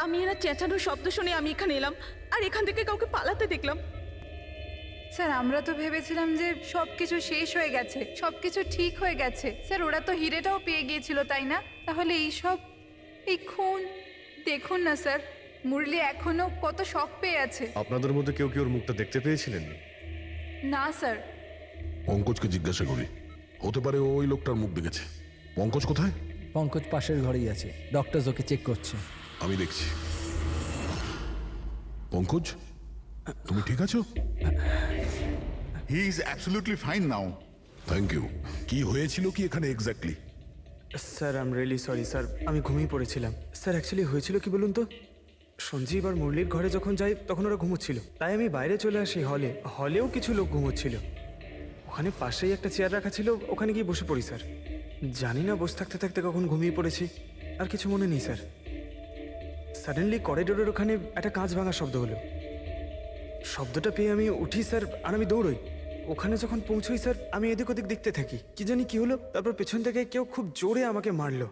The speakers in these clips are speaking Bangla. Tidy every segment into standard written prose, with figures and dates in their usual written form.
আমি এরা চেঁচানোর শব্দ শুনে আমি এখানে এলাম, আর এখান থেকে কাউকে পালাতে দেখলাম। স্যার আমরা তো ভেবেছিলাম যে সব কিছু শেষ হয়ে গেছে, সব কিছু ঠিক হয়ে গেছে। স্যার ওরা তো হিরেটাও পেয়ে গিয়েছিল, তাই না? তাহলে এই খুন দেখুন না স্যার, মুরলি এখনো কত শক পেয়ে আছে। আপনাদের মধ্যে কেউ কি ওর মুখটা দেখতে পেয়েছিলেন? না স্যার। পঙ্কজকে জিজ্ঞাসা করি, হতে পারে ওই লোকটার মুখ দেখেছে। পঙ্কজ কোথায়? পঙ্কজ পাশের ঘরেই আছে, ডক্টর ওকে চেক করছে। আমি দেখছি। পঙ্কজ, তুমি ঠিক আছো? He is absolutely fine now. Thank you. কি হয়েছিল কি এখানে exactly? Sir I am really sorry sir, আমি ঘুমিয়ে পড়েছিলাম। স্যার অ্যাকচুয়ালি হয়েছিল কি বলুন তো, সঞ্জীব আর মুরলির ঘরে যখন যাই তখন ওরা ঘুমোচ্ছিল, তাই আমি বাইরে চলে আসি হলেও কিছু লোক ঘুমোচ্ছিল। ওখানে পাশেই একটা চেয়ার রাখা ছিল, ওখানে গিয়ে বসে পড়ি স্যার। জানি না বসে থাকতে থাকতে কখন ঘুমিয়ে পড়েছি, আর কিছু মনে নেই স্যার। সাডেনলি করিডোরের ওখানে একটা কাঁচ ভাঙার শব্দ হলো। শব্দটা পেয়ে আমি উঠি স্যার, আর আমি দৌড়ই। ওখানে যখন পৌঁছই স্যার, আমি এদিক ওদিক দেখতে থাকি, কি জানি কি হলো। তারপর পেছন থেকে কেউ খুব জোরে আমাকে মারলো।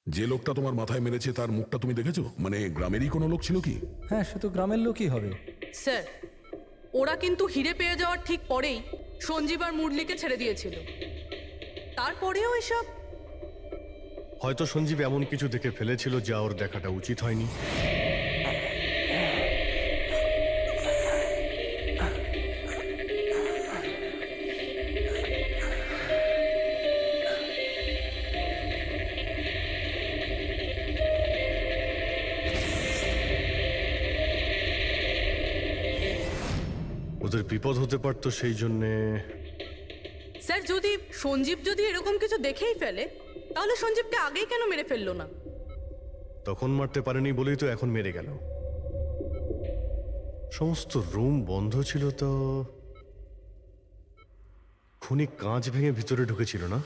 যে লোকটা তোমার মাথায় মেরেছে তার মুখটা তুমি দেখেছো? মানে গ্রামেরই কোনো লোক ছিল কি? হ্যাঁ, সে তো গ্রামের লোকই হবে। স্যার, ওরা কিন্তু হিরে পেয়ে যাওয়ার ঠিক পরেই সঞ্জীব আর মুরলিকে ছেড়ে দিয়েছিল। তারপরেও এসব। হয়তো সঞ্জীব এমন কিছু দেখে ফেলেছিল যা ওর দেখাটা উচিত হয়নি। ওদের বিপদ হতে পারতো, সেই জন্যে। স্যার, সঞ্জীব যদি এরকম কিছু দেখেই ফেলে, তাহলে সঞ্জীবকে আগেই কেন মেরে ফেললো না? তখন মারতে পারেনি বলেই তো এখন মেরে গেল। সমস্ত রুম বন্ধ ছিল, তো খুনি কাঁচ ভেঙে ভিতরে ঢুকেছিল না?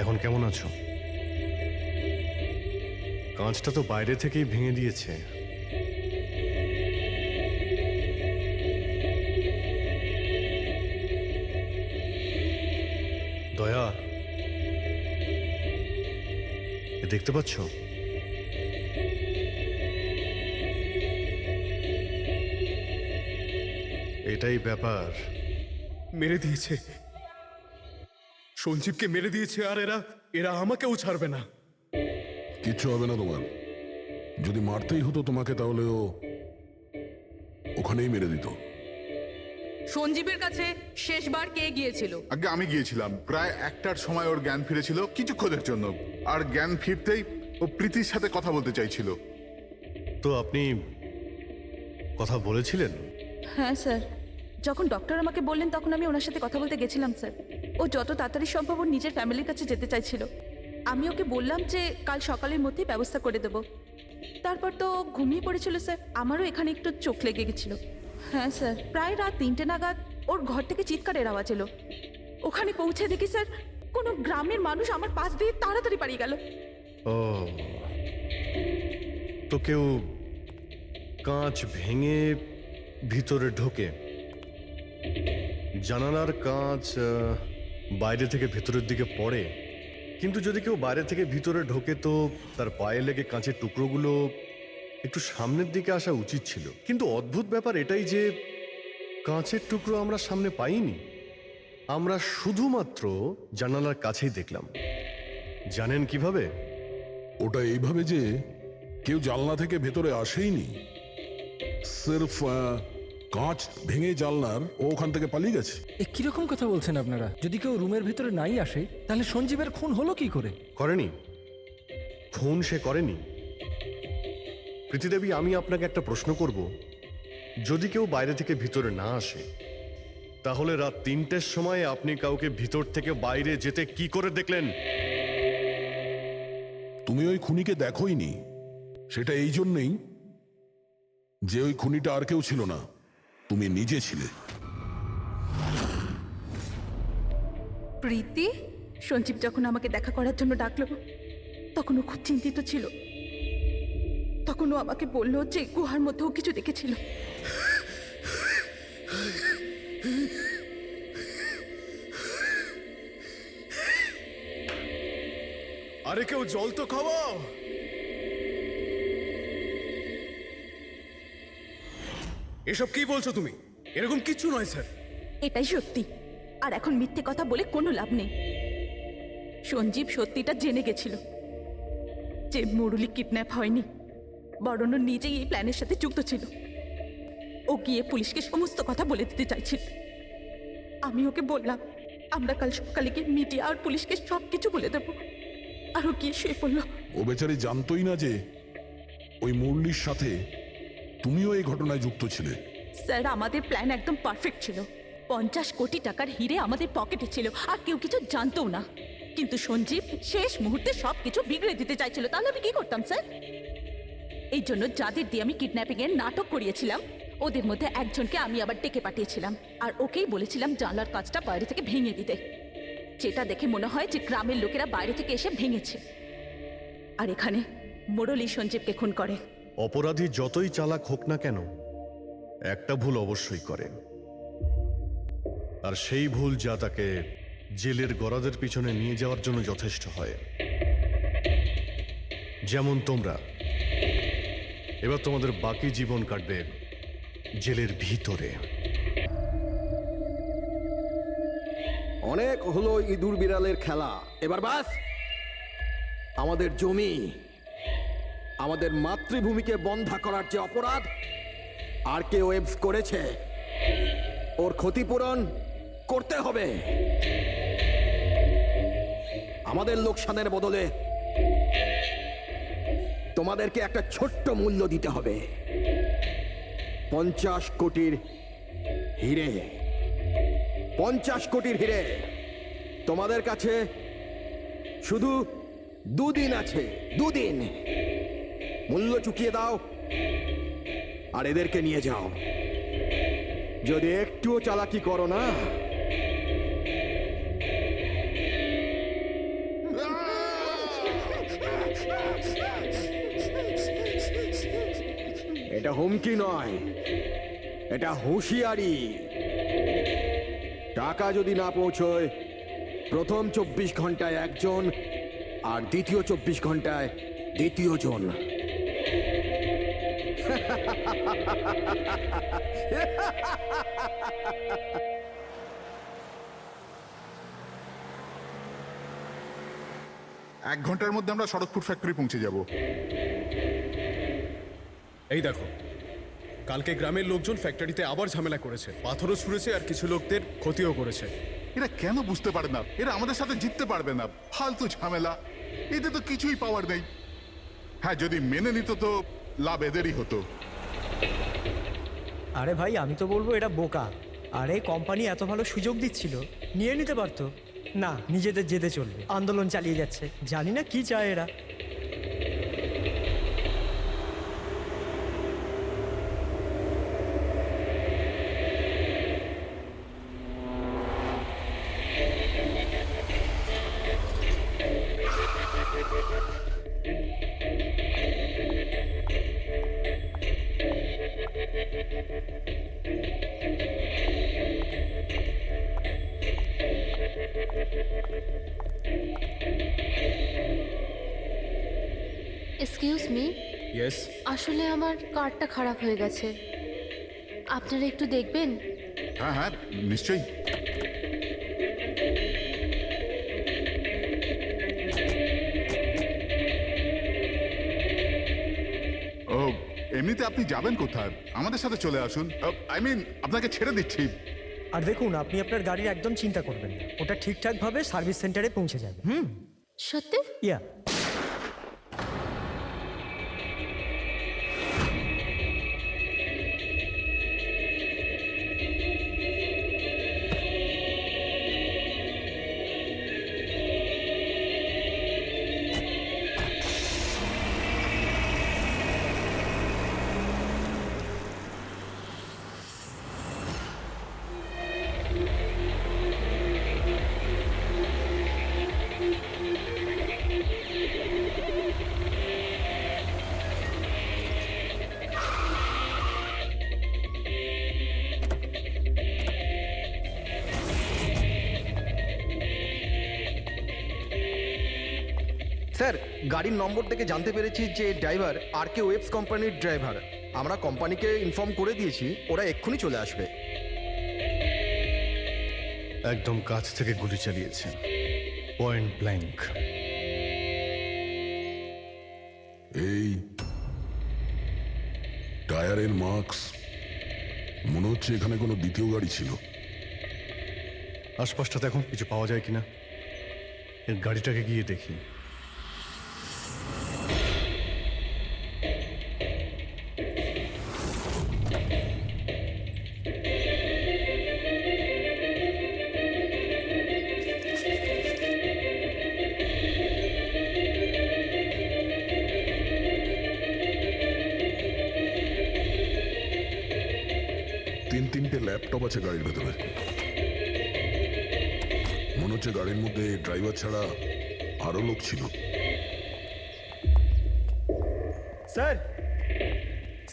এখন কেমন আছো? কাঁচটা তো বাইরে থেকেই ভেঙে দিয়েছে। দয়া, দেখতে পাচ্ছ? এটাই ব্যাপার। মেরে দিয়েছে, সঞ্জীবকে মেরে দিয়েছে, আর এরা আমাকেও ছাড়বে না। কিচ্ছু হবে না তোমার। যদি মারতেই হতো তোমাকে, তাহলে ও ওখানেই মেরে দিত। সঞ্জীবের কাছে শেষবার কে গিয়েছিল? আগে আমি গিয়েছিলাম, প্রায় 1টার সময় ওর জ্ঞান ফিরেছিল কিছুক্ষণের জন্য। আর জ্ঞান ফিরতেই ও প্রীতির সাথে কথা বলতে চাইছিল। তো আপনি কথা বলেছিলেন? হ্যাঁ স্যার, যখন ডক্টর আমাকে বললেন তখন আমি ওনার সাথে কথা বলতে গেছিলাম স্যার। ও যত তাড়াতাড়ি সম্ভব ওর নিজের ফ্যামিলির কাছে যেতে চাইছিল। আমি ওকে বললাম যে কাল সকালের মধ্যেই ব্যবস্থা করে দেব। তারপর তো ও ঘুমিয়ে পড়েছিল স্যার। আমারও এখানে একটু চোখ লেগে গেছিল। হ্যাঁ স্যার, প্রায় রাত 3টে নাগাদ ওর ঘর থেকে চিৎকারের আওয়াজ এলো। ওখানে পৌঁছে দেখি স্যার, কোনো গ্রামের মানুষ আমার পাশ দিয়ে তাড়াতাড়ি পালিয়ে গেল। ও, তো কেউ কাঁচ ভেঙে ভিতরে ঢোকে? জানালার কাঁচ বাইরে থেকে ভেতরের দিকে পড়ে, কিন্তু যদি কেউ বাইরে থেকে ভিতরে ঢোকে তো তার পায়ে লেগে কাঁচের টুকরোগুলো একটু সামনের দিকে আসা উচিত ছিল। কিন্তু অদ্ভুত ব্যাপার এটাই যে কাঁচের টুকরো আমরা সামনে পাইনি। আমরা শুধুমাত্র জানালার কাছেই দেখলাম। জানেন কিভাবে? ওটা এইভাবে যে কেউ জানলা থেকে ভেতরে আসেইনি, সির্ফ কাঁচ ভেঙে জানলার ও ওখান থেকে পালিয়ে গেছে। এ কিরকম কথা বলছেন আপনারা? যদি কেউ রুমের ভিতরে নাই আসে, তাহলে সঞ্জীবের খুন হলো কি করে? করেনি, খুন সে করেনি। প্রীতিদেবী, আমি আপনাকে একটা প্রশ্ন করব। যদি কেউ বাইরে থেকে ভিতরে না আসে, তাহলে রাত 3টের সময় আপনি কাউকে ভিতর থেকে বাইরে যেতে কি করে দেখলেন? তুমি ওই খুনিকে দেখোইনি, সেটা এই জন্যেই যে ওই খুনিটা আর কেউ ছিল না, তুমি নিজে ছিলে। প্রীতি? সঞ্জীব যখন আমাকে দেখা করার জন্য ডাকলো তখন ও খুব চিন্তিত ছিল। তখন ও আমাকে বললো যে গুহার মধ্যেও কিছু দেখেছিল। আরে কেউ জল তো খাওয়াও। এসব কি বলছো তুমি? এরকম কিচ্ছু নয় স্যার। এটাই সত্যি, আর এখন মিথ্যে কথা বলে কোনো লাভ নেই। সঞ্জীব সত্যিটা জেনে গেছিল যে মুরলি কিডন্যাপ হয়নি, বরং ও নিজেই এই প্ল্যানের সাথে যুক্ত ছিল। ও গিয়ে পুলিশকে সমস্ত কথা বলে দিতে চাইছিল। আমি ওকে বললাম আমরা কাল সকালে গিয়ে মিডিয়া আর পুলিশকে সব কিছু বলে দেবো, আর ও গিয়ে শুয়ে পড়লো। ও বেচারি জানতোই না যে ওই মুরলির সাথে তুমিও এই ঘটনায় যুক্ত ছিলে। স্যার, আমাদের প্ল্যান একদম পারফেক্ট ছিল। 50 কোটি টাকার হিরে আমাদের পকেটে ছিল, আর কেউ কিছু জানতও না। কিন্তু সঞ্জীব শেষ মুহূর্তে সব কিছু বিগড়ে দিতে চাইছিল। তাহলে আমি কি করতাম স্যার? এই জন্য যাদের দিয়ে আমি কিডন্যাপিং এর নাটক করিয়েছিলাম ওদের মধ্যে একজনকে আমি আবার ডেকে পাঠিয়েছিলাম, আর ওকেই বলেছিলাম জানলার কাজটা বাইরে থেকে ভেঙে দিতে, যেটা দেখে মনে হয় যে গ্রামের লোকেরা বাইরে থেকে এসে ভেঙেছে। আর এখানে মুরলি সঞ্জীবকে খুন করে। অপরাধী যতই চালাক হোক না কেন, একটা ভুল অবশ্যই করে, আর সেই ভুল যা তাকে জেলের গরাদের পিছনে নিয়ে যাওয়ার জন্য যথেষ্ট হয়। যেমন তোমরা এবার তোমাদের বাকি জীবন কাটবে জেলের ভিতরে। অনেক হলো ইঁদুর বিড়ালের খেলা, এবার বাস। আমাদের জমি, আমাদের মাতৃভূমিকে বন্ধা করার যে অপরাধ আর কে ওয়েবস করেছে, ওর ক্ষতিপূরণ করতে হবে। আমাদের লোকসানের বদলে তোমাদেরকে একটা ছোট্ট মূল্য দিতে হবে। 50 কোটির হিরে। 50 কোটির হিরে। তোমাদের কাছে শুধু 2 দিন আছে, 2 দিন। মূল্য চুকিয়ে দাও আর এদেরকে নিয়ে যাও। যদি একটুও চালাকি করো না, এটা হুমকি নয়, এটা হুঁশিয়ারি। টাকা যদি না পৌঁছয়, প্রথম 24 ঘন্টায় একজন আর দ্বিতীয় 24 ঘন্টায় দ্বিতীয় জন। এক ঘন্টার মধ্যে আমরা শরৎপুর ফ্যাক্টরি পৌঁছে যাব। এই দেখো, কালকে গ্রামের লোকজন ফ্যাক্টরিতে আবার ঝামেলা করেছে, পাথরও ছুঁড়েছে আর কিছু লোকদের ক্ষতিও করেছে। এরা কেন বুঝতে পারে না এরা আমাদের সাথে জিততে পারবে না? ফালতু ঝামেলা, এতে তো কিছুই পাওয়ার নেই। হ্যাঁ, যদি মেনে নিত তো লাভ এদেরই হতো। আরে ভাই, আমি তো বলবো এটা বোকা। আরে কোম্পানি এত ভালো সুযোগ দিচ্ছিল, নিয়ে নিতে পারতো। না, নিজেদের জেদে চলবে, আন্দোলন চালিয়ে যাচ্ছে। জানি না কি চায় এরা। Excuse me, yes. আসলে আমার কার্ডটা খারাপ হয়ে গেছে, আপনারা একটু দেখবেন? হ্যাঁ হ্যাঁ, নিশ্চয়ই। ও, এমনিতে আপনি যাবেন কোথায়? আমাদের সাথে চলে আসুন। আই মিন, আপনাকে ছেড়ে দিচ্ছি। আর দেখুন, আপনি আপনার গাড়ির একদম চিন্তা করবেন না, ওটা ঠিকঠাকভাবে সার্ভিস সেন্টারে পৌঁছে যাবে। সত্যি? ইয়া। স্যার গাড়ির নম্বর থেকে জানতে পেরেছি যে ড্রাইভার আর কে ওয়েবস কোম্পানির ড্রাইভার। আমরা কোম্পানিকে ইনফর্ম করে দিয়েছি, ওরা এক্ষুনি চলে আসবে। একদম কাছ থেকে গুলি চালিয়েছে, পয়েন্ট ব্ল্যাঙ্ক। এই টায়ারের মার্কস, মনে হচ্ছে এখানে কোনো দ্বিতীয় গাড়ি ছিল। আশপাশটাতে এখন কিছু পাওয়া যায় কিনা, এর গাড়িটাকে গিয়ে দেখি। তিনটে ল্যাপটপ আছে গাড়ির ভেতরে। মনে হচ্ছে গাড়ির মধ্যে ড্রাইভার ছাড়া আরো লোক ছিল। স্যার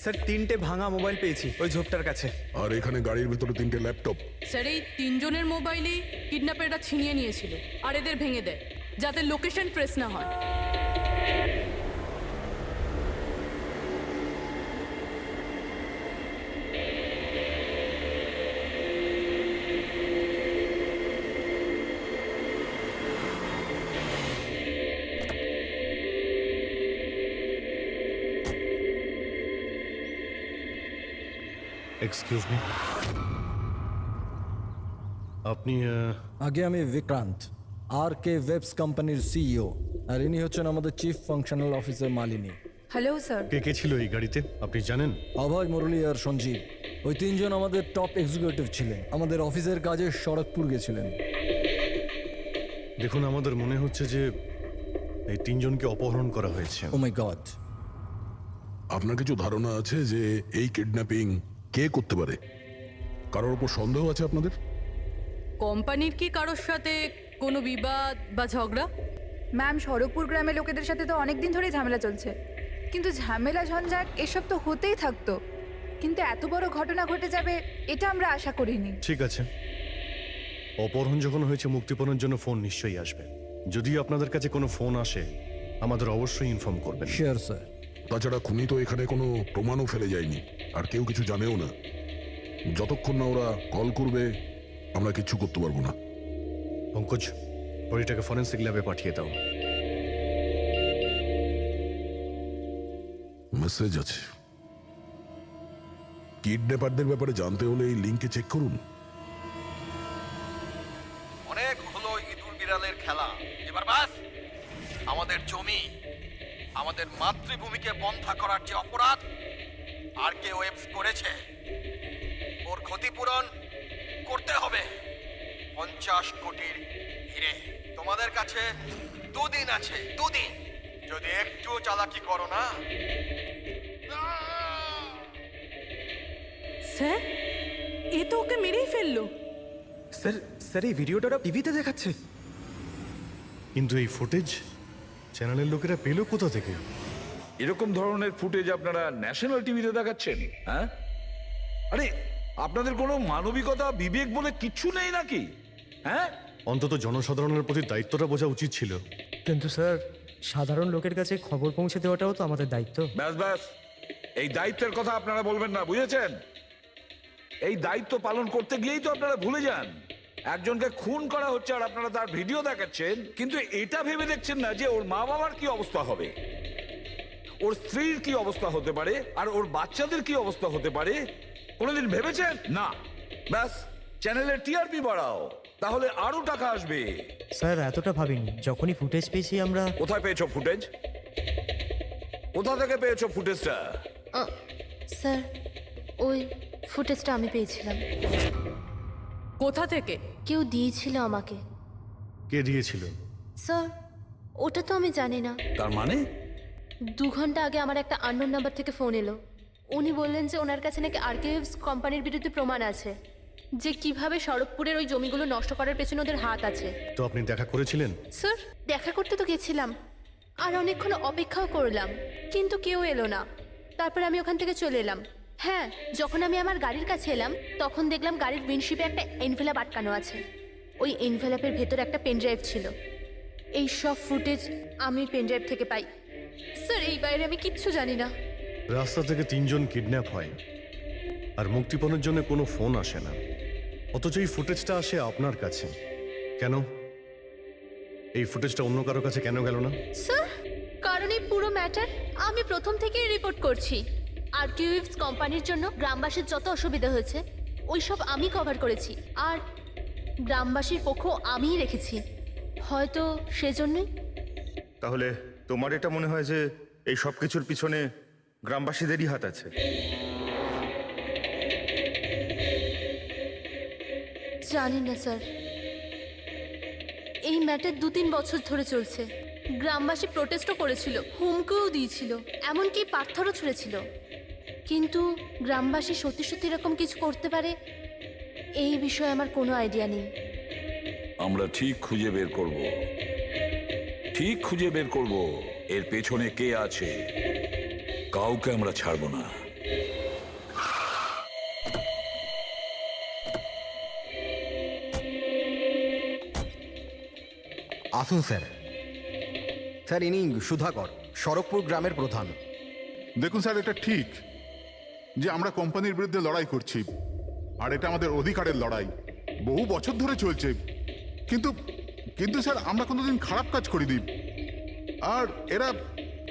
স্যার 3টে ভাঙা মোবাইল পেয়েছি ওই ঝোপটার কাছে। আর এখানে গাড়ির ভেতরে 3টে ল্যাপটপ। স্যার এই 3 জনের মোবাইলেই কিডন্যাপাররা ছিনিয়ে নিয়েছিল আর এদের ভেঙে দেয় যাতে লোকেশন ট্রেস না হয়। এক্সকিউজ মি, আপনি আগে আমি বিক্রান্ত, আর কে ওয়েবস কোম্পানির সিইও, আর ইনি হচ্ছেন আমাদের chief functional officer Malini. Hello sir. কে কে ছিল এই গাড়িতে আপনি জানেন? অভয়, মুরলী আর সঞ্জীব, ওই তিনজন আমাদের টপ এক্সিকিউটিভ ছিলেন। আমাদের অফিসের কাজে খড়গপুর গেছিলেন। দেখুন, আমাদের মনে হচ্ছে যে এই তিনজনকে অপহরণ করা হয়েছে। ও মাই গড। আপনার কিছু ধারণা আছে যে এই কিডন্যাপিং কে করতে পারে? কারোর উপর সন্দেহ আছে আপনাদের? কোম্পানির কি কারোর সাথে কোনো বিবাদ বা ঝগড়া? ম্যাম, খড়গপুর গ্রামের লোকেদের সাথে তো অনেক দিন ধরেই ঝামেলা চলছে, কিন্তু ঝামেলা ঝঞ্ঝাট এসব তো হতেই থাকতো, কিন্তু এত বড় ঘটনা ঘটে যাবে এটা আমরা আশা করিনি। ঠিক আছে, অপহরণ যখন হয়েছে, মুক্তিপণের জন্য ফোন নিশ্চয়ই আসবে। যদি আপনাদের কাছে কোনো ফোন আসে আমাদের অবশ্যই ইনফর্ম করবেন। Sure sir. তাছাড়া খুনি তো এখানে কোনো প্রমাণও ফেলে যায়নি, আর কেউ কিছু জানেও না। যতক্ষণ না ওরা কল করবে আমরা কিচ্ছু করতে পারবো না। পঙ্কজ, বডিটাকে ফরেন্সিক ল্যাবে পাঠিয়ে দাও। মেসেজ আছে। কিডন্যাপারদের ব্যাপারে জানতে হলে এই লিঙ্কে চেক করুন। অনেক হলো ইঁদুর বিড়ালের খেলা, এবার বাস। আমাদের জমি, আমাদের মাতৃভূমিকে বন্ধা করার যে অপরাধ আর কে ওয়েবস করেছে, ওর ক্ষতিপূরণ করতে হবে 50 কোটির হিরে। তোমাদের কাছে 2 দিন আছে, 2 দিন। যদি একটু চালাকি করো না। স্যার, এ তো ওকে মেরেই ফেললো। স্যার স্যার এই ভিডিওটা ওরা টিভিতে দেখাচ্ছে। কিন্তু এই ফুটেজ চ্যানেলের লোকেরা পেলো কোথা থেকে? এরকম ধরনের ফুটেজ আপনারা ন্যাশনাল টিভিতে দেখাচ্ছেন? হ্যাঁ, আরে আপনাদের কোনো মানবিকতা বিবেক বলে কিচ্ছু নেই নাকি? হ্যাঁ, অন্তত জনসাধারণের প্রতি দায়িত্বটা বোঝা উচিত ছিল। কিন্তু স্যার, সাধারণ লোকের কাছে খবর পৌঁছে দেওয়াটাও তো আমাদের দায়িত্ব। ব্যাস ব্যাস, এই দায়িত্বের কথা আপনারা বলবেন না, বুঝেছেন? এই দায়িত্ব পালন করতে গিয়েই তো আপনারা ভুলে যান একজনকে খুন করা হচ্ছে আর আপনারা তার ভিডিও দেখাচ্ছেন, কিন্তু এটা ভেবে দেখছেন না যে ওর মা বাবার কি অবস্থা হবে, ওর স্ত্রীর কি অবস্থা হতে পারে, আর ওর বাচ্চাদের কি অবস্থা হতে পারে। কোনোদিন ভেবেছেন? না। ব্যাস, চ্যানেলের টিআরপি বাড়াও, তাহলে আরো টাকা আসবে। স্যার, এতটা ভাবিনি। যখনই ফুটেজ পেয়েছি আমরা। কোথায় পেয়েছো ফুটেজ? কোথা থেকে পেয়েছো ফুটেজটা? স্যার, ওই ফুটেজটা আমি পেয়েছিলাম। কোথা থেকে? কেউ দিয়েছিল আমাকে। কে দিয়েছিল? স্যার, ওটা তো আমি জানি না। তার মানে? 2 ঘন্টা আগে আমার একটা আননোন নাম্বার থেকে ফোন এলো। উনি বললেন যে ওনার কাছে নাকি আরকেএফস কোম্পানির বিরুদ্ধে প্রমাণ আছে, যে কিভাবে খড়গপুরের ওই জমিগুলো নষ্ট করার পেছনে ওদের হাত আছে। তো আপনি দেখা করেছিলেন? স্যার, দেখা করতে তো গেছিলাম, আর অনেকক্ষণ অপেক্ষাও করলাম, কিন্তু কেউ এলো না। তারপর আমি ওখান থেকে চলে এলাম। হ্যাঁ, যখন আমি আমার গাড়ির কাছে এলাম তখন দেখলাম গাড়ির উইন্ডশিপে একটা এনভেলাপ আটকানো আছে। ওই এনভেলাপের ভেতর একটা পেন ড্রাইভ ছিল। এই সব ফুটেজ আমি পেনড্রাইভ থেকে পাই। স্যার এই বাইরে আমি কিচ্ছু জানি না। রাস্তা থেকে 3 জন কিডন্যাপ হয় আর মুক্তিপণের জন্য কোনো ফোন আসে না, অথচ এই ফুটেজটা আসে আপনার কাছে। কেন এই ফুটেজটা অন্য কারো কাছে কেন গেল না? স্যার কারণ এই পুরো ম্যাটার আমি প্রথম থেকেই রিপোর্ট করছি। আরকিউএফস কোম্পানির জন্য গ্রামবাসীর যত অসুবিধা হয়েছে ওই সব আমি কভার করেছি, আর গ্রামবাসীর পক্ষ আমিই রেখেছি। হয়তো সেজন্যই। তাহলে তোমার এটা মনে হয় যে এই সব কিছুর পিছনে গ্রামবাসীদেরই হাত আছে? জানি না স্যার, এই ম্যাটার 2-3 বছর ধরে চলছে। গ্রামবাসী প্রোটেস্টও করেছিল, হুমকিও দিয়েছিল, এমনকি পাথরও ছুঁড়েছিল। কিন্তু গ্রামবাসী সত্যি সত্যি এরকম কিছু করতে পারে এই বিষয়ে আমার কোনো আইডিয়া নেই। আমরা ঠিক খুঁজে বের করব, ঠিক খুঁজে বের করব এর পেছনে কে আছে। কাউকে আমরা ছাড়বো না। আসুন স্যার। স্যার ইনি সুধাকর, শরৎপুর গ্রামের প্রধান। দেখুন স্যার, এটা ঠিক যে আমরা কোম্পানির বিরুদ্ধে লড়াই করছি, আর এটা আমাদের অধিকারের লড়াই, বহু বছর ধরে চলছে। কিন্তু কিন্তু স্যার আমরা কোনোদিন খারাপ কাজ করিনি, আর এরা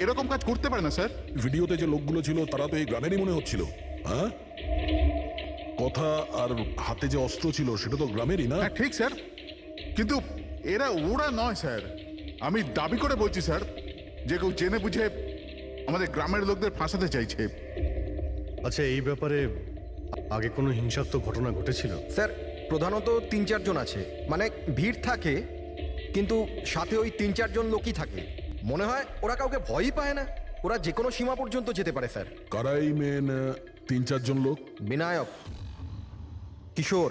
এরকম কাজ করতে পারে না স্যার। ভিডিওতে যে লোকগুলো ছিল তারা তো এই গ্রামেরই মনে হচ্ছিল। হ্যাঁ, কথা আর হাতে যে অস্ত্র ছিল সেটা তো গ্রামেরই না? হ্যাঁ ঠিক স্যার, কিন্তু ওরা নয় স্যার। আমি দাবি করে বলছি স্যার যে কেউ জেনে বুঝে আমাদের গ্রামের লোকদের ফাঁসাতে চাইছে। আচ্ছা, এই ব্যাপারে আগে কোনো হিংসাত্মক ঘটনা ঘটেছিল? স্যার প্রধানত 3-4 জন আছে, মানে ভিড় থাকে কিন্তু সাথে ওই 3-4 জন লোকই থাকে। মনে হয় ওরা কাউকে ভয়ই পায় না, ওরা যে কোনো সীমা পর্যন্ত যেতে পারে স্যার। কারাই মেন 3-4 জন লোক? বিনায়ক, কিশোর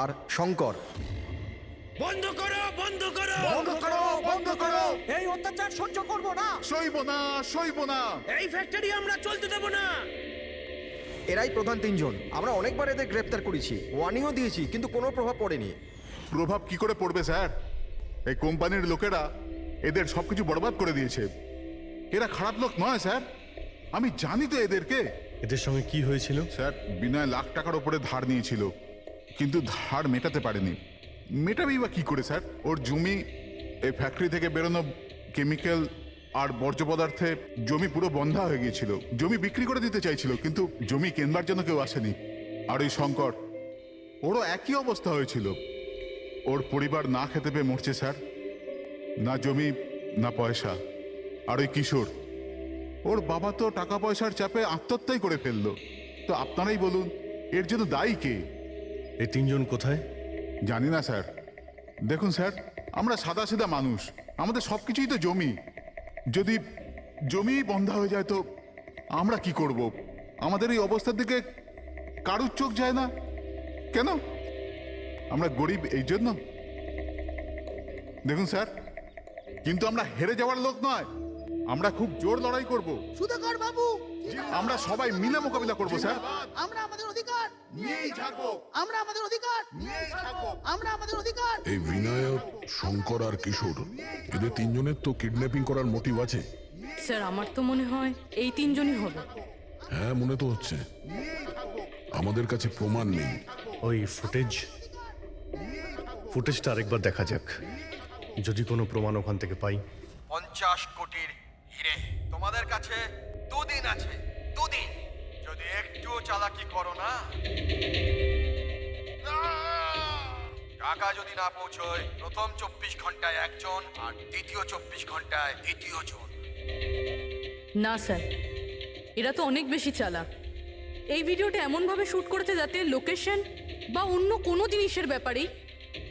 আর শঙ্কর। বন্ধ করো, বন্ধ করো, বন্ধ করো, বন্ধ করো, এই অত্যাচার সহ্য করব না। সইব না, সইব না। এই ফ্যাক্টরি আমরা চলতে দেব না। এরাই প্রধান 3 জন। আমরা অনেকবার এদের গ্রেপ্তার করেছি, ওয়ার্নিংও দিয়েছি, কিন্তু কোনো প্রভাব পড়েনি। প্রভাব কি করে পড়বে স্যার? এই কোম্পানির লোকেরা এদের সবকিছু বরবাদ করে দিয়েছে। এরা খারাপ লোক নয় স্যার, আমি জানি তো এদেরকে। এদের সঙ্গে কি হয়েছিল? স্যার বিনয় লাখ টাকার উপরে ধার নিয়েছিল, কিন্তু ধার মেটাতে পারেনি। মেটাবেই বা কি করে স্যার? ওর জমি, এই ফ্যাক্টরি থেকে বেরোনো কেমিক্যাল আর বর্জ্য পদার্থে জমি পুরো বন্ধা হয়ে গিয়েছিল। জমি বিক্রি করে দিতে চাইছিল, কিন্তু জমি কেনবার জন্য কেউ আসেনি। আর ওই শঙ্কর, ওরও একই অবস্থা হয়েছিল। ওর পরিবার না খেতে পেয়ে মরছে স্যার, না জমি না পয়সা। আর ওই কিশোর, ওর বাবা তো টাকা পয়সার চাপে আত্মহত্যাই করে ফেললো। তো আপনারাই বলুন এর জন্য দায়ী কে? এই 3 জন কোথায়? জানি না স্যার। দেখুন স্যার, আমরা সাদা সিধা মানুষ, আমাদের সব কিছুই তো জমি। যদি জমি বন্ধা হয়ে যায় তো আমরা কি করব? আমাদের এই অবস্থার দিকে কারুর চোখ যায় না কেন? আমরা গরিব এই জন্য? দেখুন স্যার, কিন্তু আমরা হেরে যাওয়ার লোক নয়, আমরা খুব জোর লড়াই করব। সুধাকর বাবু, আমরা সবাই মিলে মোকাবিলা করব স্যার। আমরা আমাদের অধিকার নিয়েই থাকবো, আমরা আমাদের অধিকার নিয়েই থাকবো। আমরা আমাদের অধিকার। এই বিনায়ক, শঙ্কর আর কিশোর, এদের 3 জনের তো কিডন্যাপিং করার মোটিভ আছে। স্যার আমার তো মনে হয় এই 3 জনই হবে। হ্যাঁ, মনে তো হচ্ছে। আমাদের কাছে প্রমাণ নেই। ওই ফুটেজটা আরেকবার দেখা যাক, যদি কোনো প্রমাণ ওখান থেকে পাই। 50 কোটির হিরে তোমাদের কাছে 2 দিন আছে, 2 দিন। যদি একটুও চালাকি করো না, টাকা যদি না পৌঁছয়, প্রথম 24 ঘন্টায় একজন আর দ্বিতীয় 24 ঘন্টায় দ্বিতীয় জন। না স্যার, এরা তো অনেক বেশি চালাক। এই ভিডিওটা এমনভাবে শ্যুট করেছে যাতে লোকেশন বা অন্য কোনো জিনিসের ব্যাপারেই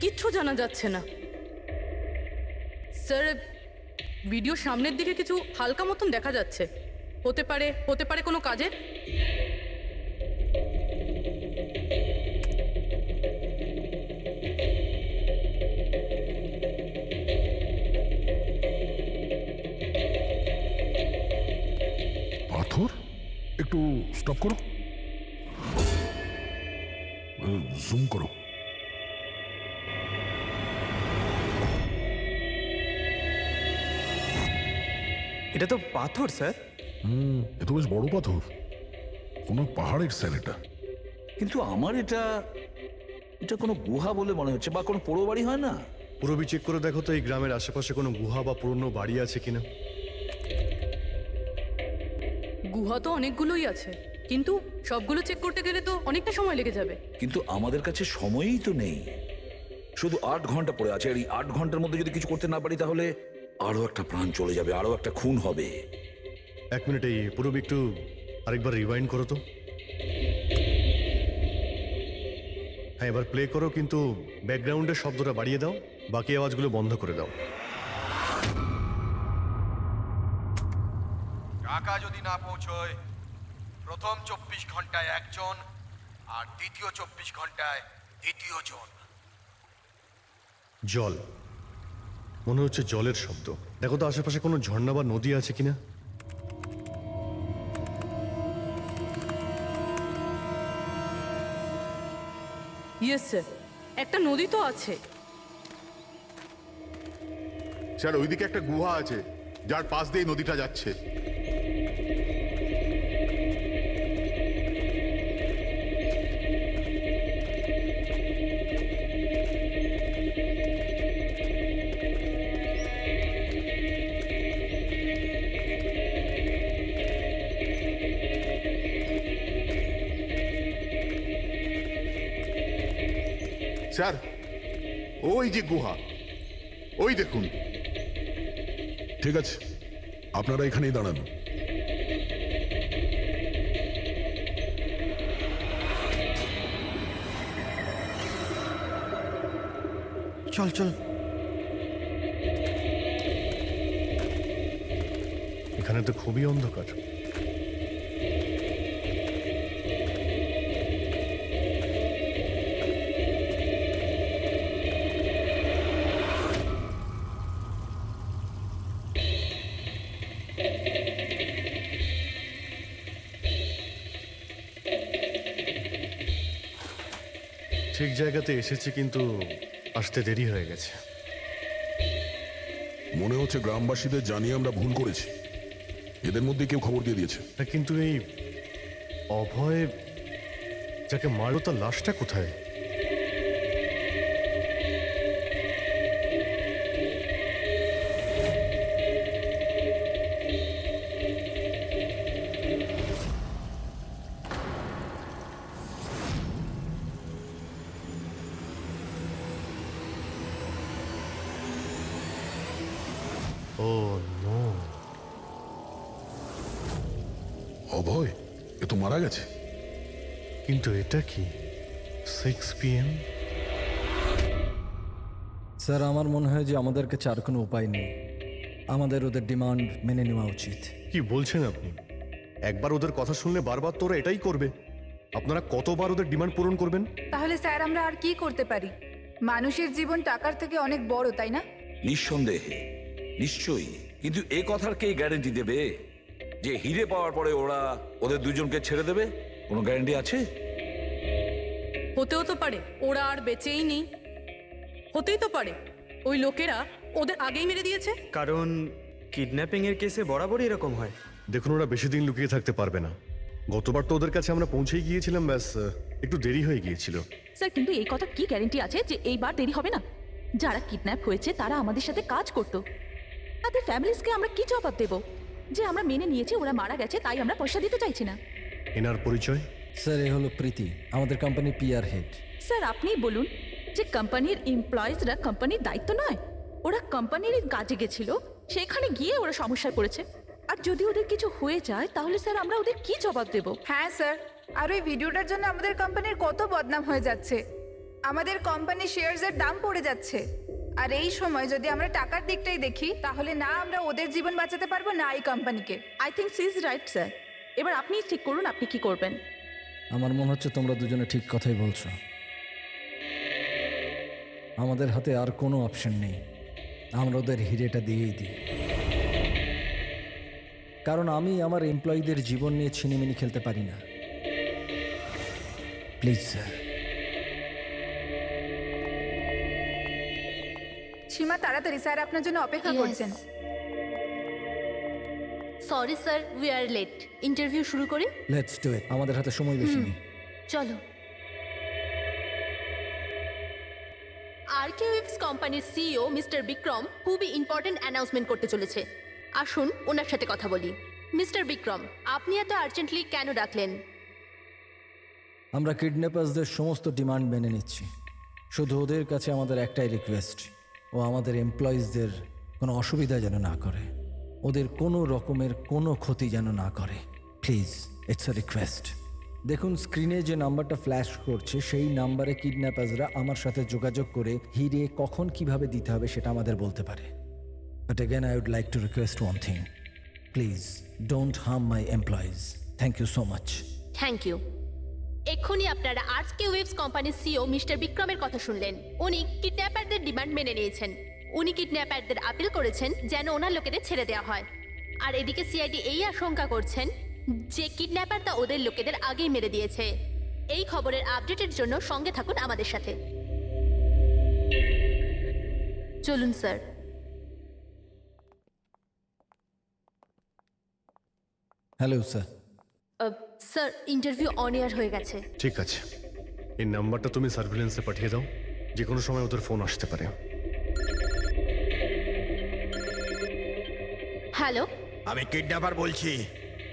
কিচ্ছু জানা যাচ্ছে না। স্যার ভিডিও সামনের দিকে কিছু হালকা মতন দেখা যাচ্ছে, হতে পারে কোনো কাজের। পাথর, একটু স্টপ করো, জুম করো। এটা তো পাথর স্যার। এ তো বেশ বড় পাথর, কোনো পাহাড়ের স্যার এটা। কিন্তু আমার এটা এটা কোনো গুহা বলে মনে হচ্ছে, বা কোনো পোড়ো বাড়ি হয় না? পুরবি চেক করে দেখো তো এই গ্রামের আশেপাশে কোনো গুহা বা পুরনো বাড়ি আছে কিনা। গুহা তো অনেকগুলোই আছে, কিন্তু সবগুলো চেক করতে গেলে তো অনেকটা সময় লেগে যাবে। কিন্তু আমাদের কাছে সময়ই তো নেই, শুধু 8 ঘন্টা পড়ে আছে। আর এই 8 ঘন্টার মধ্যে যদি কিছু করতে না পারি তাহলে আরো একটা প্রাণ চলে যাবে, আরো একটা খুন হবে। 1 মিনিট, এই পুরবি একটু আরেকবার রিওয়াইন্ড করো তো। হ্যাঁ, এবার প্লে করো, কিন্তু ব্যাকগ্রাউন্ডের শব্দটা বাড়িয়ে দাও, বাকি আওয়াজগুলো বন্ধ করে দাও। টাকা যদি না পৌঁছয়, প্রথম 24 ঘন্টায় একজন, আর দ্বিতীয় 24 ঘন্টায় দ্বিতীয় জন। জল, মনে হচ্ছে জলের শব্দ। দেখো তো আশেপাশে কোনো ঝর্ণা বা নদী আছে কিনা। ইয়েস স্যার, একটা নদী তো আছে। স্যার ওইদিকে একটা গুহা আছে, যার পাশ দিয়ে নদীটা যাচ্ছে। স্যার ওই যে গুহা, ওই দেখুন। ঠিক আছে, আপনারা এখানেই দাঁড়ান। চল চল। এখানে তো খুবই অন্ধকার। ঠিক জায়গাতে এসেছি, কিন্তু আসতে দেরি হয়ে গেছে। মনে হচ্ছে গ্রামবাসীদের জানিয়ে আমরা ভুল করেছি, এদের মধ্যে কেউ খবর দিয়ে দিয়েছে। কিন্তু এই অভয় যাকে মারলো, তার লাশটা কোথায়? ও নো, অভয় এ তো মারা গেছে। কিন্তু এটা কি 6 PM? স্যার, আমার মনে হয় যে আমাদের কাছে আর কোনো উপায় নেই, আমাদের ওদের ডিমান্ড মেনে নেওয়া উচিত। কি বলছেন আপনি? একবার ওদের কথা শুনলে বারবার তো ওরা এটাই করবে। আপনারা কতবার ওদের ডিমান্ড পূরণ করবেন? তাহলে স্যার আমরা আর কি করতে পারি? মানুষের জীবন টাকার থেকে অনেক বড়, তাই না? নিঃসন্দেহে, নিশ্চয়ই। কিন্তু এ কথার কে গ্যারেন্টি দেবে যে হিরে পাওয়ার পরে ওরা ওদের দুজনকে ছেড়ে দেবে? কোনো গ্যারেন্টি আছে? হতেও তো পারে ওরা আর বেঁচেই নেই, হতেই তো পারে ওই লোকেরা ওদের আগেই মেরে দিয়েছে। কারণ কিডন্যাপিং এর কেসে বরাবরই এরকম হয়। দেখুন, ওরা বেশি দিন লুকিয়ে থাকতে পারবে না। গতবার তো ওদের কাছে আমরা পৌঁছেই গিয়েছিলাম, ব্যাস একটু দেরি হয়ে গিয়েছিল। স্যার, কিন্তু এই কথা কি গ্যারেন্টি আছে যে এইবার দেরি হবে না? যারা কিডন্যাপ হয়েছে তারা আমাদের সাথে কাজ করতো। তাদের ফ্যামিলিজকে আমরা কি জবাব দেব যে আমরা মেনে নিয়েছি ওরা মারা গেছে, তাই আমরা পয়সা দিতে চাইছি না? এনার পরিচয়? স্যার, এ হলো প্রীতি, আমাদের কোম্পানির পিআর হেড। স্যার, আপনিই বলুন যে কোম্পানির এমপ্লয়িজরা কোম্পানির দায়িত্ব নয়? ওরা কোম্পানির কাজে গেছিল, সেখানে গিয়ে ওরা সমস্যায় পড়েছে। আর যদি ওদের কিছু হয়ে যায় তাহলে স্যার আমরা ওদের কি জবাব দেব? হ্যাঁ স্যার, আর ওই ভিডিওটার জন্য আমাদের কোম্পানির কত বদনাম হয়ে যাচ্ছে। আমাদের কোম্পানির শেয়ারসের দাম পড়ে যাচ্ছে। আর এই সময় যদি আমরা টাকার দিকটাই দেখি, তাহলে না আমরা ওদের জীবন বাঁচাতে পারবো, না এই কোম্পানিকে। I think she is right sir. এবার আপনি ঠিক করুন আপনি কি করবেন। আমার মনে হচ্ছে তোমরা দুজনে ঠিক কথাই বলছো। আমাদের হাতে আর কোনো অপশন নেই, আমরা ওদের হিরেটা দিয়েই দিই। কারণ আমি আমার এমপ্লয়ীদের জীবন নিয়ে ছিনিমিনি খেলতে পারি না। Please sir. সীমা, তাড়াতাড়ি, স্যার আপনার জন্য অপেক্ষা Yes. করছেন। Sorry sir, we are late. Interview শুরু করি? লেটস ডু ইট, আমাদের হাতে সময় বেশি নেই। চলো। আরকেওএফস কোম্পানির সিইও মিস্টার বিক্রম খুবই ইম্পর্টেন্ট অ্যানাউন্সমেন্ট করতে চলেছে। আসুন ওনার সাথে কথা বলি। মিস্টার বিক্রম, আপনি এত আর্জেন্টলি কেন ডাকলেন? আমরা কিডন্যাপার্সদের সমস্ত ডিমান্ড মেনে নিচ্ছি, শুধু ওদের কাছে আমাদের একটাই রিকোয়েস্ট, ও আমাদের এমপ্লয়িজদের কোনো অসুবিধা যেন না করে, ওদের কোনো রকমের কোনো ক্ষতি যেন না করে। Please, it's a request. দেখুন স্ক্রিনে যে নাম্বারটা ফ্ল্যাশ করছে সেই নাম্বারে কিডন্যাপার্সরা আমার সাথে যোগাযোগ করে হিরে কখন কিভাবে দিতে হবে সেটা আমাদের বলতে পারে। But again I would like to request one thing, please don't harm my employees. Thank you so much. Thank you. এক্ষুনি আপনারা আরকেওএফস কোম্পানির সিইও মিস্টার বিক্রমের কথা শুনলেন। উনি কিডন্যাপারদের ডিমান্ড মেনে নিয়েছেন। উনি কিডন্যাপারদের আপিল করেছেন যেন ওনার লোকেদের ছেড়ে দেওয়া হয়। আর এদিকে সিআইডি এই আশঙ্কা করছেন যে কিডন্যাপারটা ওদের লোকেদের আগেই মেরে দিয়েছে। এই খবরের আপডেটের জন্য সঙ্গে থাকুন আমাদের সাথে। চলুন sir. Hello sir. Sir, interview on air হয়ে গেছে। ঠিক আছে, এই নাম্বারটা তুমি সার্ভিলেন্সে পাঠিয়ে দাও, যে কোনো সময় ওদের ফোন আসতে পারে। হ্যালো, আমি কিডন্যাপার বলছি।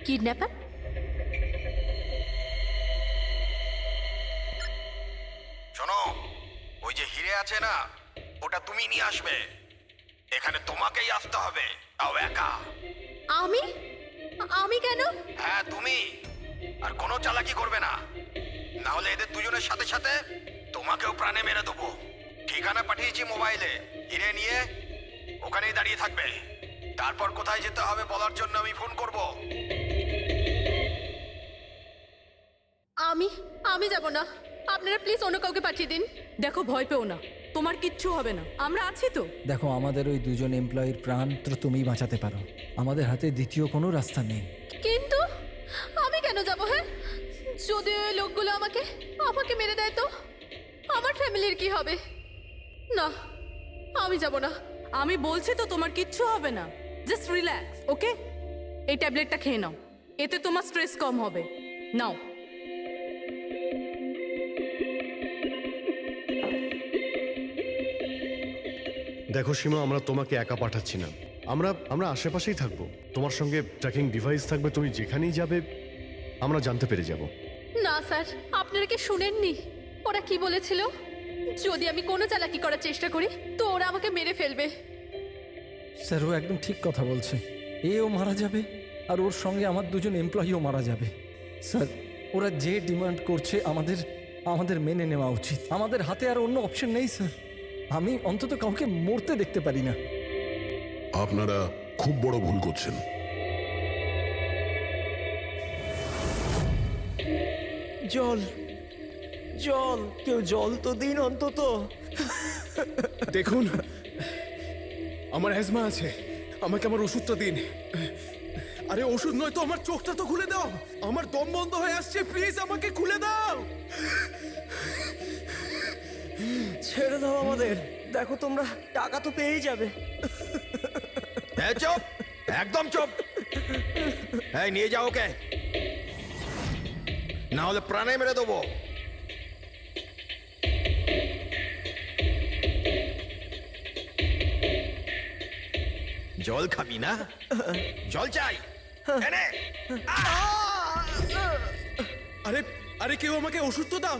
কিডন্যাপার? শোনো, ওই যে হিরে আছে না, ওটা তুমি নিয়ে আসবে। এখানে তোমাকেই আসতে হবে, তাও একা। আমি? আমি কেন? হ্যাঁ তুমি, আর কোনো চালাকি করবে না, না হলে এদের দুজনের সাথে সাথে তোমাকেও প্রাণে মেরে দেবো। ঠিকানা পাঠিয়েছি মোবাইলে, হিরে নিয়ে ওখানেই দাঁড়িয়ে থাকবে। তারপর কোথায় যেতে হবে বলার জন্য আমি ফোন করব। আমি যাব না। আপনারা প্লিজ অন্য কাউকে পাঠিয়ে দিন। দেখো, ভয় পেও না, তোমার কিচ্ছু হবে না, আমরা আছি তো। দেখো, আমাদের ওই দুজন এমপ্লয়ির প্রাণ তো তুমিই বাঁচাতে পারো, আমাদের হাতে দ্বিতীয় কোনো রাস্তা নেই। কিন্তু আমি কেন যাব? হ্যাঁ, যদি ওই লোকগুলো আমাকে মেরে দেয় তো আমার ফ্যামিলির কি হবে? না, আমি যাব না। আমি বলছি তো তোমার কিচ্ছু হবে না, জাস্ট রিল্যাক্স, ওকে? এই ট্যাবলেটটা খেয়ে নাও, এতে তোমার স্ট্রেস কম হবে। নাও। দেখো সীমা, আমরা তোমাকে একা পাঠাচ্ছি না, আমরা আশেপাশেই থাকবো, তোমার সঙ্গে ট্র্যাকিং ডিভাইস থাকবে, তুমি যেখানেই যাবে আমরা জানতে পেরে যাব। না স্যার, আপনারা কি শুনেননি ওরা কি বলেছিল? যদি আমি কোনো চালাকি করার চেষ্টা করি তো ওরা আমাকে মেরে ফেলবে। স্যার, ও একদম ঠিক কথা বলছে, এও মারা যাবে আর ওর সঙ্গে আমার দুজন এমপ্লয়িও মারা যাবে। স্যার, ওরা যে ডিমান্ড করছে আমাদের মেনে নেওয়া উচিত, আমাদের হাতে আর অন্য অপশন নেই স্যার। আমি অন্তত কাউকে মরতে দেখতে পারি না। আপনারা খুব বড় ভুল করছেন। জল জল, কেউ জল তো দিন অন্তত। দেখুন, আমার অ্যাজমা আছে, আমাকে আমার ওষুধটা দিন। আরে ওষুধ নয় তো, আমার চোখটা তো খুলে দাও, আমার দম বন্ধ হয়ে আসছে, প্লিজ আমাকে খুলে দাও। ছেড়ে দাও আমাদের, দেখো তোমরা টাকা তো পেয়েই যাবে। চুপ, একদম চুপ। এই নিয়ে যাও ওকে, না হলে প্রাণে মেরে দেবো। জল খাবি না? জল চাই, এনে। আরে আরে, কেউ আমাকে ওষুধ তো দাও।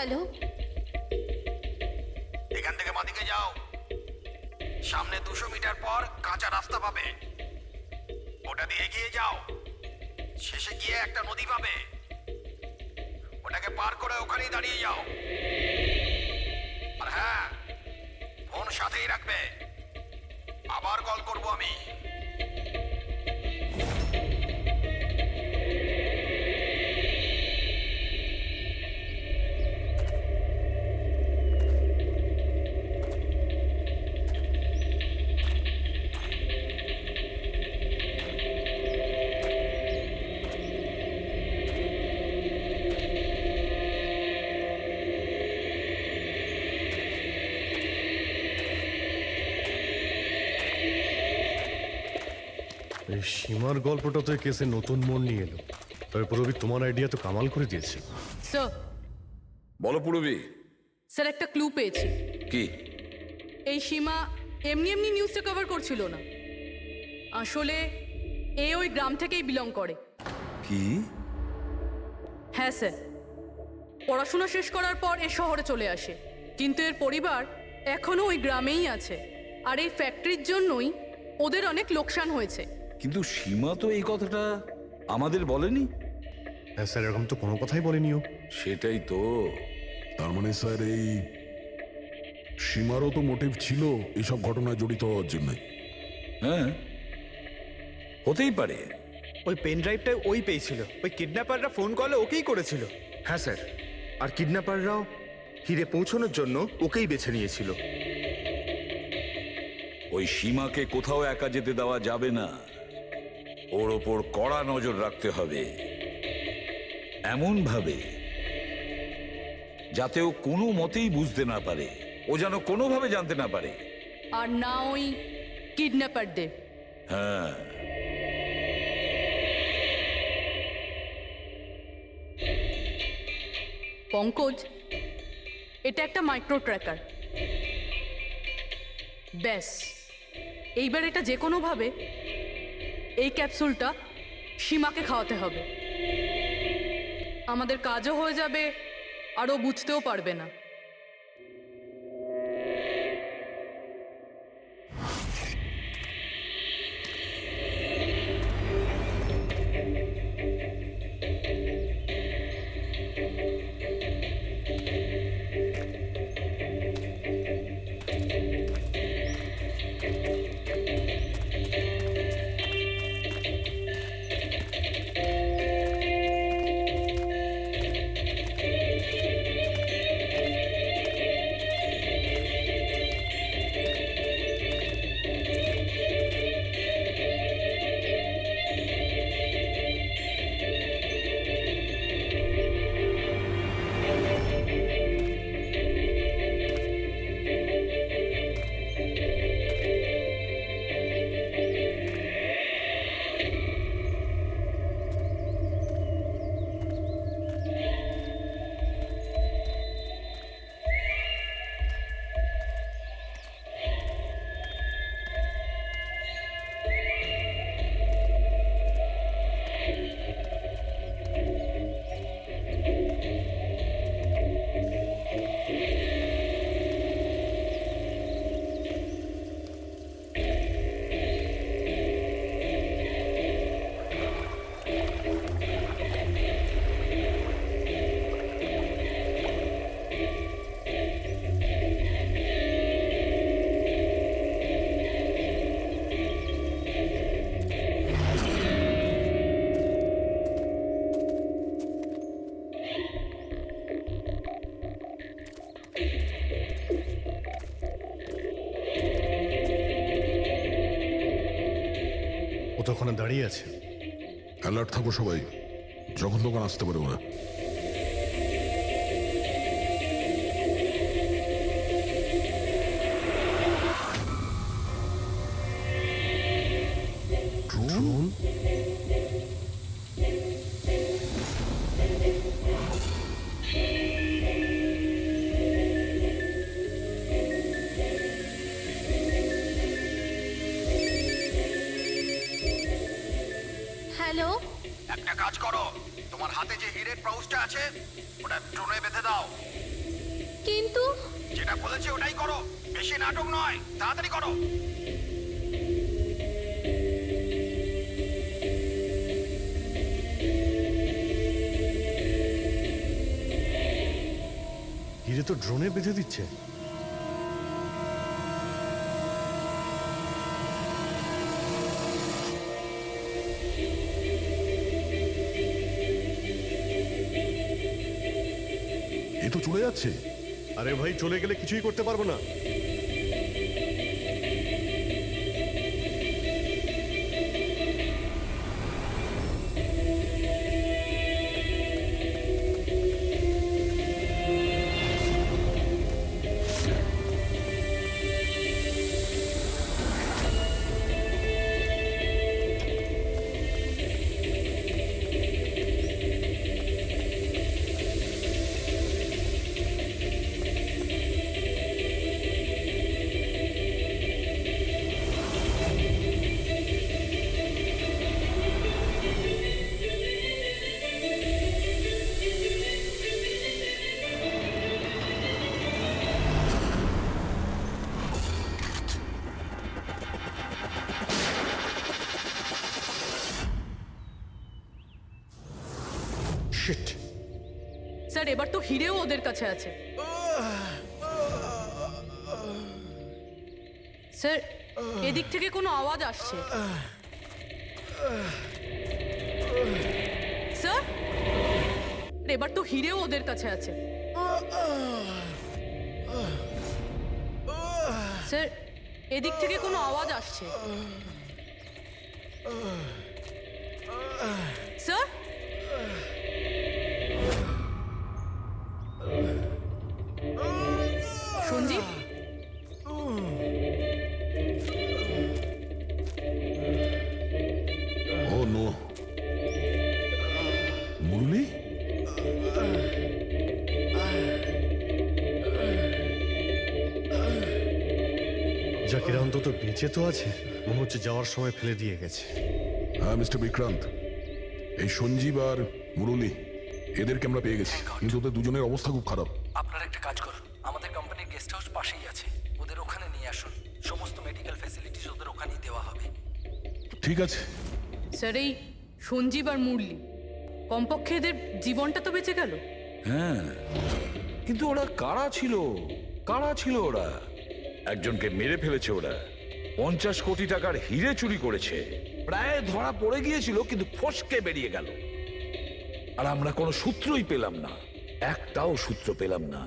হ্যালো, এখান থেকে বাদিকে যাও, সামনে 200 মিটার পর কাঁচা রাস্তা পাবে, ওটা দিয়ে এগিয়ে যাও, শেষে গিয়ে একটা নদী পাবে, ওটাকে পার করে ওখানেই দাঁড়িয়ে যাও। আর হ্যাঁ, ফোন সাথেই রাখবে, আবার কল করব আমি। এই সীমার গল্পটা তো এই কেসে নতুন মোড় নিয়ে এলো। তবে পুরবি তোমার আইডিয়া তো কামাল করে দিয়েছে। স্যার, বলো পুরবি। স্যার একটা ক্লু পেয়েছি। কি? এই সীমা এমনি এমনি নিউজটা কভার করছিল না, আসলে এ ওই গ্রাম থেকেই বিলং করে। কি? হ্যাঁ স্যার, পড়াশোনা শেষ করার পর এ শহরে চলে আসে, কিন্তু এর পরিবার এখনো ওই গ্রামেই আছে। আর এই ফ্যাক্টরির জন্যই ওদের অনেক লোকসান হয়েছে। কিন্তু সীমা তো এই কথাটা আমাদের বলেনি। হ্যাঁ স্যার, এরকম তো কোনো কথাই বলেনিও। সেটাই তো। তার মানে স্যার এই সীমারও তো মোটিভ ছিল এইসব ঘটনায় জড়িত হওয়ার জন্য। হ্যাঁ, হতেই পারে। ওই পেন ড্রাইভটাই ওই পেয়েছিল, ওই কিডন্যাপাররা ফোন কলে ওকেই করেছিল। হ্যাঁ স্যার, আর কিডন্যাপাররাও হিরে পৌঁছানোর জন্য ওকেই বেছে নিয়েছিল। ওই সীমাকে কোথাও একা যেতে দেওয়া যাবে না, ওর ওপর কড়া নজর রাখতে হবে, এমন ভাবে যাতে ও কোনো মতেই বুঝতে না পারে, ও যেন কোনোভাবে জানতে না পারে। আর না ওই কিডন্যাপারদের। হ্যাঁ, পঙ্কজ, এটা একটা মাইক্রো ট্র্যাকার। ব্যাস, এইবার এটা যে কোনোভাবে এই ক্যাপসুলটা সীমাকে খাওয়াতে হবে। আমাদের কাজও হয়ে যাবে, আর ও বুঝতেও পারবে না। ও তো ওখানে দাঁড়িয়ে আছে। অ্যালার্ট থাকো সবাই, যখন তখন আসতে পারে ওরা। ড্রোন? হ্যালো, একটা কাজ করো, তোমার হাতে যে হিরের পাউচটা আছে ওটা ড্রোনে বেঁধে দাও, কিন্তু যেটা বলেছি ওটাই করো, বেশি নাটক নয়, তাড়াতাড়ি করো। হিরে তো ড্রোনে বেঁধে দিচ্ছে। এ তো চলে যাচ্ছে। আরে ভাই, চলে গেলে কিছুই করতে পারবো না। শিট। স্যার এবার তো হিরেও ওদের কাছে আছে। স্যার এদিক থেকে কোনো আওয়াজ আসছে। স্যার এবার তো হিরেও ওদের কাছে আছে। স্যার এদিক থেকে কোনো আওয়াজ আসছে। স্যার সঞ্জীব, ও নো, মুরলি? জাকিরা অন্তত বেঁচে তো আছে, মনে হচ্ছে যাওয়ার সময় ফেলে দিয়ে গেছে। হ্যাঁ মিস্টার বিক্রান্ত, এই সঞ্জীব আর মুরলি এদেরকে আমরা পেয়ে গেছি, কিন্তু ওদের দুজনের অবস্থা খুব খারাপ। আপনারা একটা কাজ করুন, আমাদের কোম্পানির গেস্ট হাউস পাশেই আছে, ওদের ওখানে নিয়ে আসুন। সমস্ত মেডিকেল ফ্যাসিলিটিস ওদের ওখানেই দেওয়া হবে। ঠিক আছে। স্যার এই সঞ্জীব আর মুরলি, কমপক্ষে এদের জীবনটা তো বেঁচে গেল। হ্যাঁ, কিন্তু ওরা কারা ছিল? কারা ছিল ওরা? একজনকে মেরে ফেলেছে ওরা, 50 কোটি টাকার হিরে চুরি করেছে, প্রায় ধরা পড়ে গিয়েছিল, কিন্তু ফসকে বেরিয়ে গেল। আর আমরা কোনো সূত্রই পেলাম না, একটাও সূত্র পেলাম না।